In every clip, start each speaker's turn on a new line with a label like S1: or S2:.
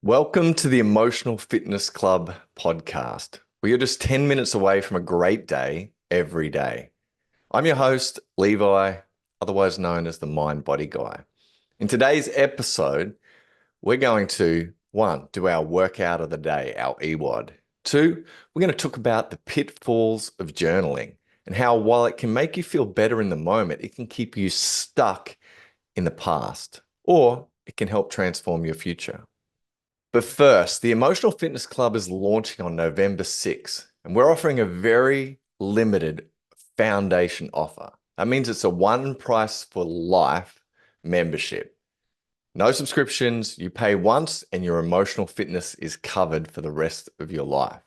S1: Welcome to the Emotional Fitness Club podcast. We are just 10 minutes away from a great day every day. I'm your host, Levi, otherwise known as the Mind Body Guy. In today's episode, we're going to, one, do our workout of the day, our EWOD. Two, we're going to talk about the pitfalls of journaling and how, while it can make you feel better in the moment, it can keep you stuck in the past, or it can help transform your future. But first, the Emotional Fitness Club is launching on November 6th, and we're offering a very limited foundation offer. That means it's a one price for life membership. No subscriptions, you pay once and your emotional fitness is covered for the rest of your life.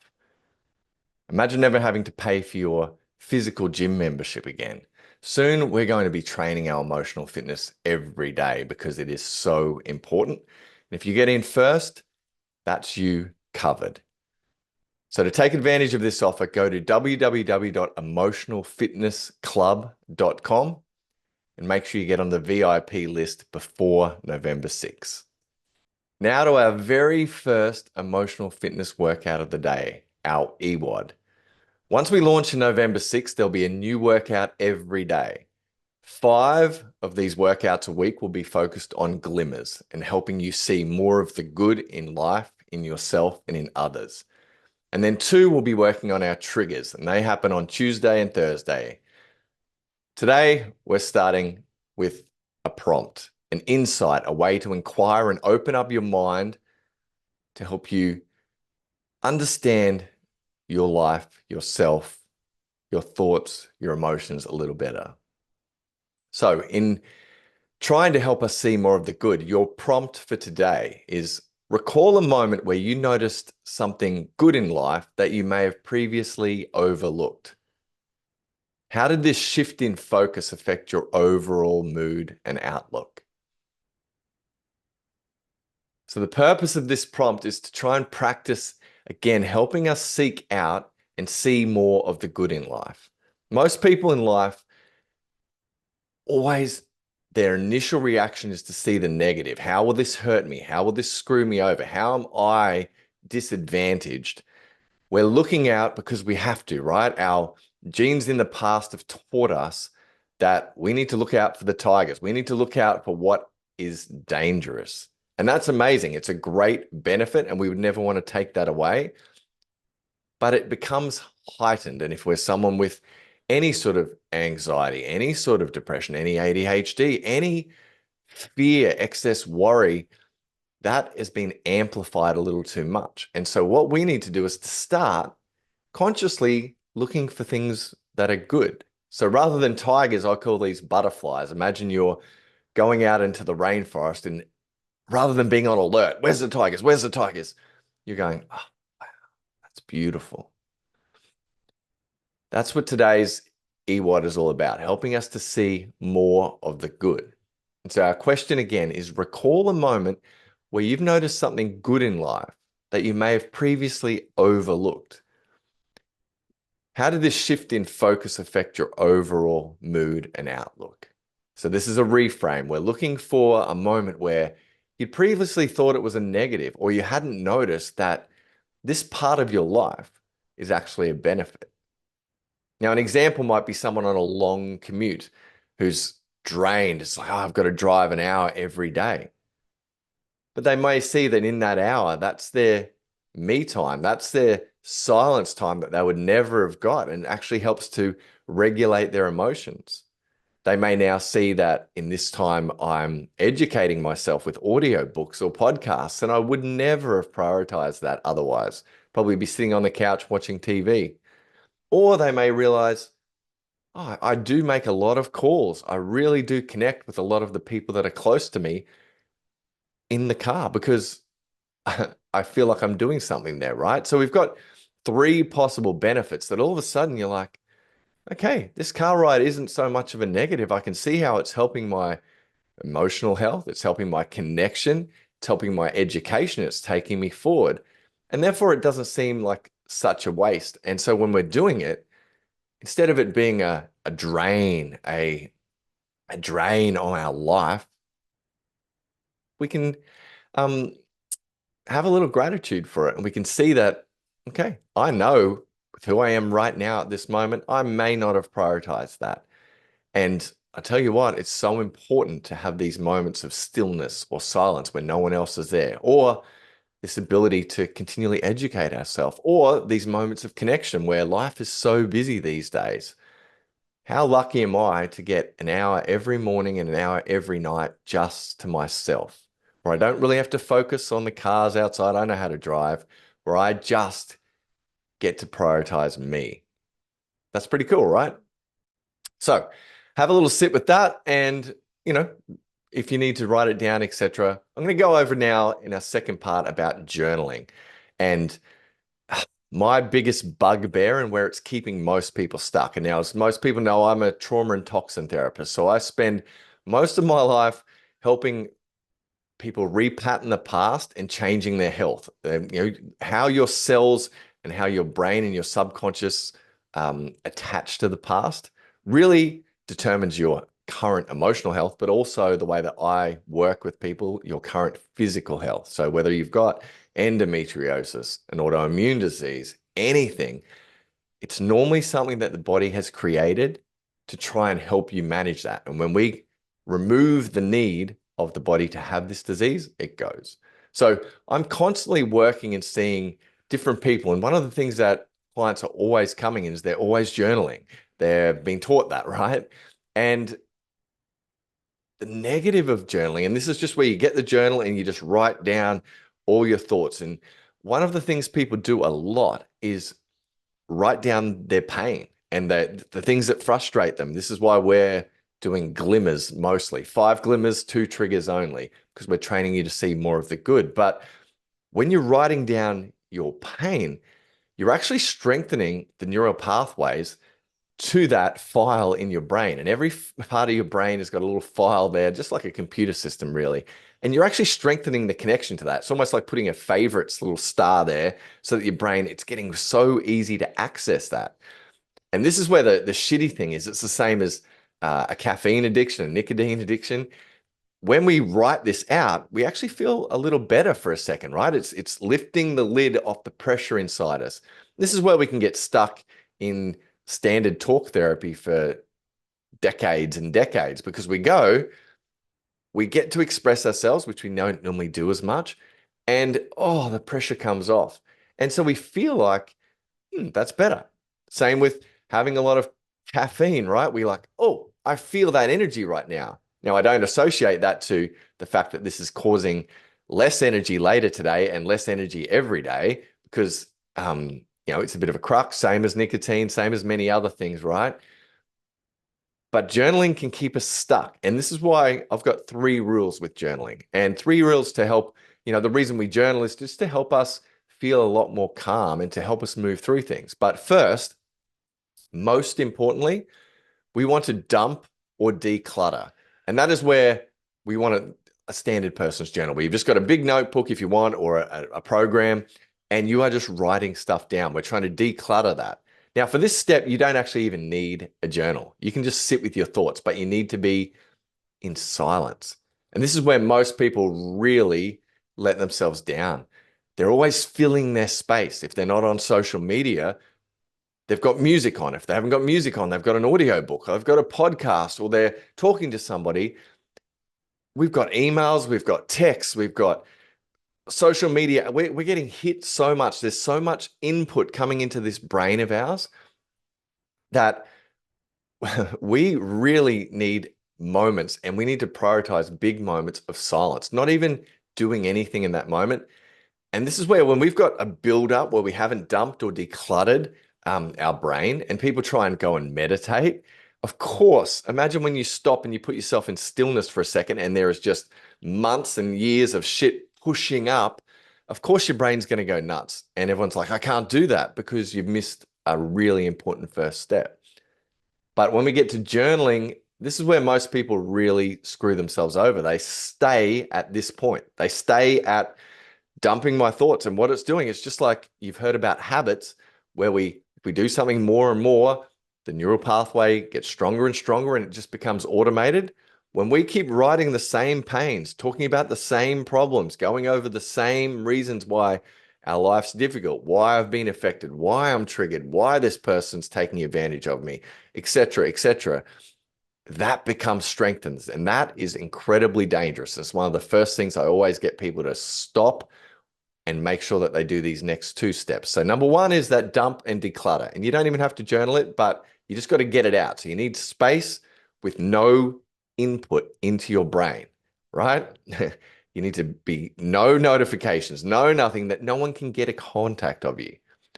S1: Imagine never having to pay for your physical gym membership again. Soon, we're going to be training our emotional fitness every day because it is so important. And if you get in first, that's you covered. So to take advantage of this offer, go to www.emotionalfitnessclub.com and make sure you get on the VIP list before November 6th. Now to our very first emotional fitness workout of the day, our EWOD. Once we launch in November 6th, there'll be a new workout every day. 5 of these workouts a week will be focused on glimmers and helping you see more of the good in life, in yourself, and in others. And then 2 will be working on our triggers, and they happen on Tuesday and Thursday. Today, we're starting with a prompt, an insight, a way to inquire and open up your mind to help you understand your life, yourself, your thoughts, your emotions a little better. So in trying to help us see more of the good, your prompt for today is recall a moment where you noticed something good in life that you may have previously overlooked. How did this shift in focus affect your overall mood and outlook? So the purpose of this prompt is to try and practice, again, helping us seek out and see more of the good in life. Most people in life always their initial reaction is to see the negative. How will this hurt me? How will this screw me over? How am I disadvantaged? We're looking out because we have to, right? Our genes in the past have taught us that we need to look out for the tigers. We need to look out for what is dangerous. And that's amazing. It's a great benefit, and we would never want to take that away. But it becomes heightened. And if we're someone with any sort of anxiety, any sort of depression, any ADHD, any fear, excess worry, that has been amplified a little too much. And so what we need to do is to start consciously looking for things that are good. So rather than tigers, I call these butterflies. Imagine you're going out into the rainforest, and rather than being on alert, where's the tigers? Where's the tigers? You're going, oh, wow, that's beautiful. That's what today's EWOD is all about, helping us to see more of the good. And so our question again is recall a moment where you've noticed something good in life that you may have previously overlooked. How did this shift in focus affect your overall mood and outlook? So this is a reframe. We're looking for a moment where you previously thought it was a negative, or you hadn't noticed that this part of your life is actually a benefit. Now, an example might be someone on a long commute who's drained. It's like, oh, I've got to drive an hour every day. But they may see that in that hour, that's their me time. That's their silence time that they would never have got, and actually helps to regulate their emotions. They may now see that in this time I'm educating myself with audio books or podcasts, and I would never have prioritized that otherwise. Probably be sitting on the couch watching TV. Or they may realize, oh, I do make a lot of calls. I really do connect with a lot of the people that are close to me in the car because I feel like I'm doing something there, right? So we've got 3 possible benefits that all of a sudden you're like, okay, this car ride isn't so much of a negative. I can see how it's helping my emotional health. It's helping my connection. It's helping my education. It's taking me forward. And therefore, it doesn't seem like such a waste. And so when we're doing it, instead of it being a drain, a drain on our life, we can have a little gratitude for it. And we can see that, okay, I know with who I am right now at this moment, I may not have prioritized that. And I tell you what, it's so important to have these moments of stillness or silence when no one else is there, or this ability to continually educate ourselves, or these moments of connection where life is so busy these days. How lucky am I to get an hour every morning and an hour every night just to myself, where I don't really have to focus on the cars outside. I know how to drive, where I just get to prioritize me. That's pretty cool, right? So have a little sit with that. And, you know, if you need to write it down, etc. I'm going to go over now in our second part about journaling. And my biggest bugbear and where it's keeping most people stuck. And now, as most people know, I'm a trauma and toxin therapist. So I spend most of my life helping people repattern the past and changing their health. How your cells and how your brain and your subconscious attach to the past really determines your current emotional health, but also the way that I work with people, your current physical health. So whether you've got endometriosis, an autoimmune disease, anything, it's normally something that the body has created to try and help you manage that. And when we remove the need of the body to have this disease, it goes. So I'm constantly working and seeing different people. And one of the things that clients are always coming in is they're always journaling. They're being taught that, right? And the negative of journaling, and this is just where you get the journal and you just write down all your thoughts. And one of the things people do a lot is write down their pain and the things that frustrate them. This is why we're doing glimmers mostly, 5 glimmers, 2 triggers only, because we're training you to see more of the good. But when you're writing down your pain, you're actually strengthening the neural pathways to that file in your brain. And every part of your brain has got a little file there, just like a computer system, really. And you're actually strengthening the connection to that. It's almost like putting a favorites little star there so that your brain, it's getting so easy to access that. And this is where the shitty thing is. It's the same as a caffeine addiction, a nicotine addiction. When we write this out, we actually feel a little better for a second, right? It's lifting the lid off the pressure inside us. This is where we can get stuck in standard talk therapy for decades and decades because we get to express ourselves, which we don't normally do as much. And oh, the pressure comes off. And so we feel like, that's better. Same with having a lot of caffeine, right? We like, oh, I feel that energy right now. Now, I don't associate that to the fact that this is causing less energy later today and less energy every day because, it's a bit of a crux, same as nicotine, same as many other things, right? But journaling can keep us stuck. And this is why I've got 3 rules with journaling and 3 rules to help, the reason we journal is just to help us feel a lot more calm and to help us move through things. But first, most importantly, we want to dump or declutter. And that is where we want a standard person's journal where you've just got a big notebook if you want, or a program, and you are just writing stuff down. We're trying to declutter that. Now, for this step, you don't actually even need a journal. You can just sit with your thoughts, but you need to be in silence. And this is where most people really let themselves down. They're always filling their space. If they're not on social media, they've got music on. If they haven't got music on, they've got an audio book, they've got a podcast, or they're talking to somebody. We've got emails, we've got texts, we've got social media. We're getting hit so much. There's so much input coming into this brain of ours that we really need moments, and we need to prioritize big moments of silence, not even doing anything in that moment. And this is where when we've got a build-up where we haven't dumped or decluttered our brain, and people try and go and meditate, of course, imagine when you stop and you put yourself in stillness for a second and there is just months and years of shit pushing up. Of course, your brain's going to go nuts. And everyone's like, I can't do that because you've missed a really important first step. But when we get to journaling, this is where most people really screw themselves over. They stay at this point. They stay at dumping my thoughts. And what it's doing, it's just like you've heard about habits where if we do something more and more, the neural pathway gets stronger and stronger and it just becomes automated. When we keep writing the same pains, talking about the same problems, going over the same reasons why our life's difficult, why I've been affected, why I'm triggered, why this person's taking advantage of me, etc., that becomes strengthened. And that is incredibly dangerous. It's one of the first things I always get people to stop and make sure that they do these next two steps. So number one is that dump and declutter. And you don't even have to journal it, but you just got to get it out. So you need space with no input into your brain, right? You need to be no notifications, no nothing, that no one can get a contact of you.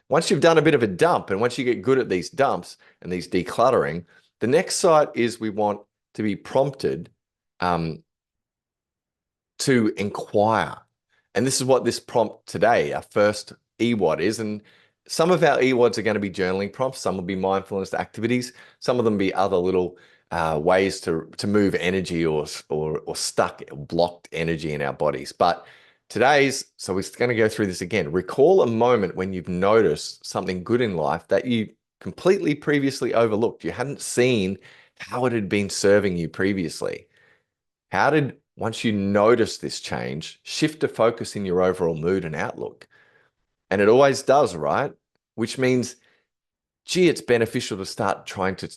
S1: Once you've done a bit of a dump, and once you get good at these dumps and these decluttering, the next site is we want to be prompted to inquire. And this is what this prompt today, our first EWOD is. And some of our EWODs are going to be journaling prompts. Some will be mindfulness activities. Some of them be other little ways to move energy or stuck or blocked energy in our bodies. But so we're going to go through this again. Recall a moment when you've noticed something good in life that you completely previously overlooked. You hadn't seen how it had been serving you previously. How did, once you notice this change, shift the focus in your overall mood and outlook? And it always does, right? Which means, gee, it's beneficial to start trying to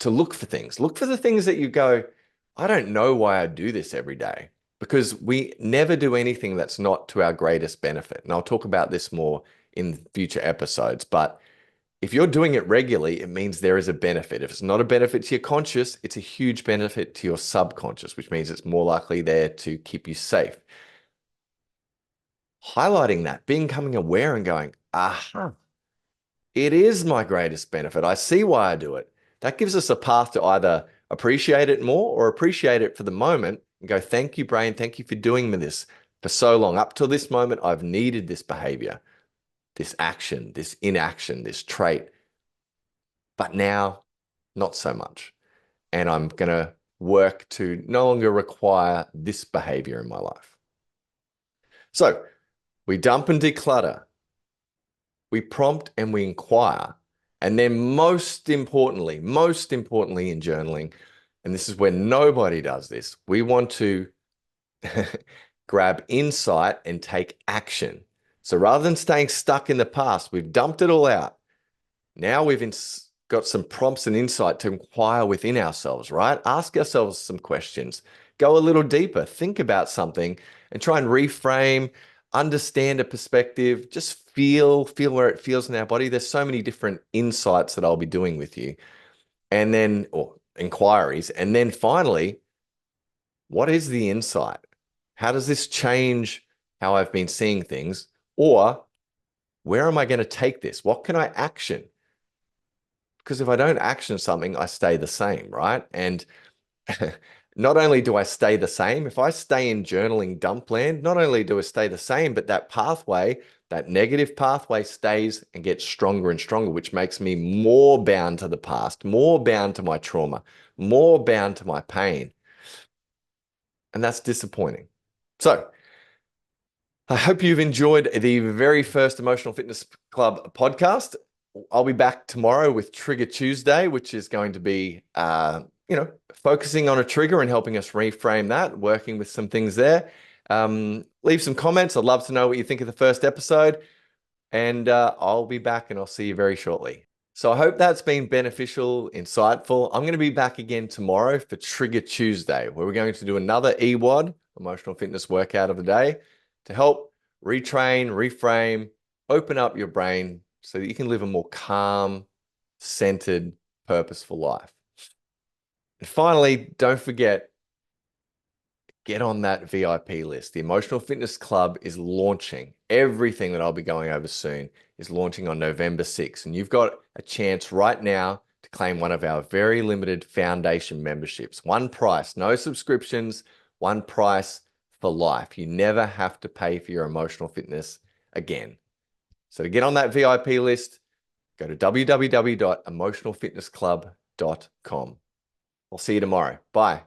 S1: look for things. Look for the things that you go, I don't know why I do this every day, because we never do anything that's not to our greatest benefit. And I'll talk about this more in future episodes, but if you're doing it regularly, it means there is a benefit. If it's not a benefit to your conscious, it's a huge benefit to your subconscious, which means it's more likely there to keep you safe. Highlighting that, becoming aware and going, aha, it is my greatest benefit. I see why I do it. That gives us a path to either appreciate it more or appreciate it for the moment and go, thank you, brain. Thank you for doing this for so long. Up till this moment, I've needed this behavior, this action, this inaction, this trait. But now, not so much. And I'm going to work to no longer require this behavior in my life. So we dump and declutter. We prompt and we inquire. And then most importantly in journaling, and this is where nobody does this, we want to grab insight and take action. So rather than staying stuck in the past, we've dumped it all out. Now we've got some prompts and insight to inquire within ourselves, right? Ask ourselves some questions, go a little deeper, think about something and try and reframe, understand a perspective, just feel where it feels in our body. There's so many different insights that I'll be doing with you, and then, or inquiries. And then finally, what is the insight? How does this change how I've been seeing things? Or where am I going to take this? What can I action? Because if I don't action something, I stay the same, right? And not only do I stay the same, if I stay in journaling dump land, not only do I stay the same, but that pathway, that negative pathway stays and gets stronger and stronger, which makes me more bound to the past, more bound to my trauma, more bound to my pain. And that's disappointing. So I hope you've enjoyed the very first Emotional Fitness Club podcast. I'll be back tomorrow with Trigger Tuesday, which is going to be, focusing on a trigger and helping us reframe that, working with some things there. Leave some comments. I'd love to know what you think of the first episode. And I'll be back and I'll see you very shortly. So I hope that's been beneficial, insightful. I'm going to be back again tomorrow for Trigger Tuesday, where we're going to do another EWOD, Emotional Fitness Workout of the Day, to help retrain, reframe, open up your brain so that you can live a more calm, centered, purposeful life. And finally, don't forget, get on that VIP list. The Emotional Fitness Club is launching. Everything that I'll be going over soon is launching on November 6th. And you've got a chance right now to claim one of our very limited foundation memberships. One price, no subscriptions, one price for life. You never have to pay for your emotional fitness again. So to get on that VIP list, go to www.emotionalfitnessclub.com. I'll see you tomorrow. Bye.